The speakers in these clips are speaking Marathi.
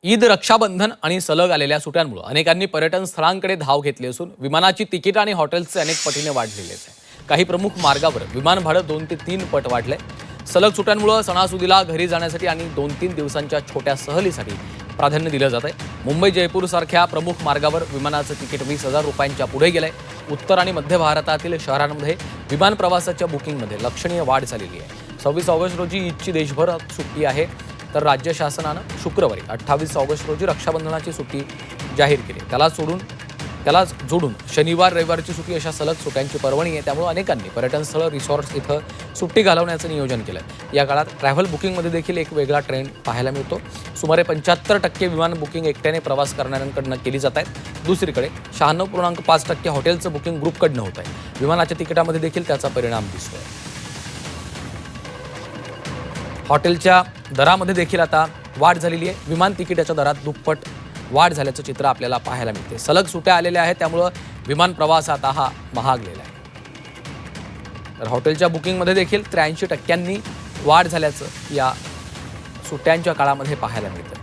ईद, रक्षाबंधन आणि सलग आलेल्या सुट्यांमुळे अनेकांनी पर्यटन स्थळांकडे धाव घेतली असून विमानाची तिकीट आणि हॉटेल्सचे अनेक पटीने वाढलेले आहेत. काही प्रमुख मार्गावर विमान भाडं 2 ते 3 पट वाढले. सलग सुट्यांमुळे सणासुदीला घरी जाण्यासाठी आणि 2-3 दिवसांच्या छोट्या सहलीसाठी प्राधान्य दिलं जात आहे. मुंबई जयपूर सारख्या प्रमुख मार्गावर विमानाचं तिकीट 20,000 रुपयांच्या पुढे गेलंय. उत्तर आणि मध्य भारतातील शहरांमध्ये विमान प्रवासाच्या बुकिंगमध्ये लक्षणीय वाढ झालेली आहे. 26 ऑगस्ट रोजी ईदची देशभर सुट्टी आहे, तर राज्य शासनानं शुक्रवारी 28 ऑगस्ट रोजी रक्षाबंधनाची सुट्टी जाहीर केली. त्याला जोडून शनिवार रविवारची सुट्टी अशा सलग सुट्ट्यांची पर्वणी आहे. त्यामुळे अनेकांनी पर्यटन स्थळ रिसॉर्ट्स इथं सुट्टी घालवण्याचं नियोजन केलं. या काळात ट्रॅव्हल बुकिंगमध्ये देखील एक वेगळा ट्रेंड पाहायला मिळतो. सुमारे 75% विमान बुकिंग एकट्याने प्रवास करणाऱ्यांकडनं केली जात आहेत. दुसरीकडे 96.5% हॉटेलचं बुकिंग ग्रुपकडनं होत आहे. विमानाच्या तिकिटामध्ये देखील त्याचा परिणाम दिसतोय. हॉटेलच्या दरामध्ये देखील आता वाढ झालेली आहे. विमान तिकिटाच्या दरात दुप्पट वाढ झाल्याचं चित्र आपल्याला पाहायला मिळते. सलग सुट्ट्या आलेल्या आहेत, त्यामुळं विमान प्रवास आता हा महागलेला आहे. तर हॉटेलच्या बुकिंगमध्ये देखील 83% वाढ झाल्याचं या सुट्ट्यांच्या काळामध्ये पाहायला मिळतं.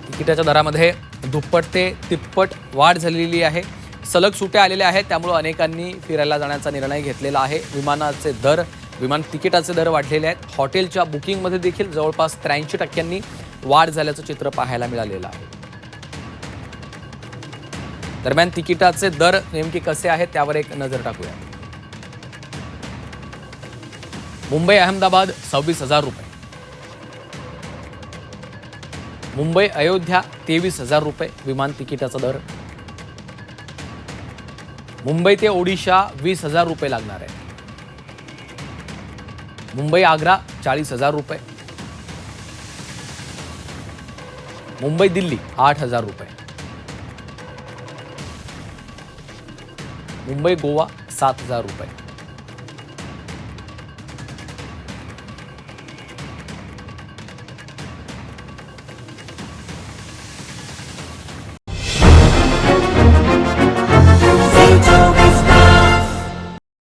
तिकिटाच्या दरामध्ये दुप्पट ते तिप्पट वाढ झालेली आहे. सलग सुट्ट्या आलेल्या आहेत, त्यामुळे अनेकांनी फिरायला जाण्याचा निर्णय घेतलेला आहे. विमान तिकिटाचे दर वाढलेले आहेत. हॉटेलच्या बुकिंगमध्ये देखील जवळपास 83% वाढ झाल्याचं चित्र पाहायला मिळालेलं आहे. दरम्यान तिकिटाचे दर नेमके कसे आहेत त्यावर एक नजर टाकूया. मुंबई अहमदाबाद 26,000 रुपये. मुंबई अयोध्या 23,000 रुपये विमान तिकिटाचा दर. मुंबई ते ओडिशा 20,000 रुपये लागणार आहे. मुंबई आग्रा 40,000 रुपये. मुंबई दिल्ली 8,000 रुपये. मुंबई गोवा 7,000 रुपये.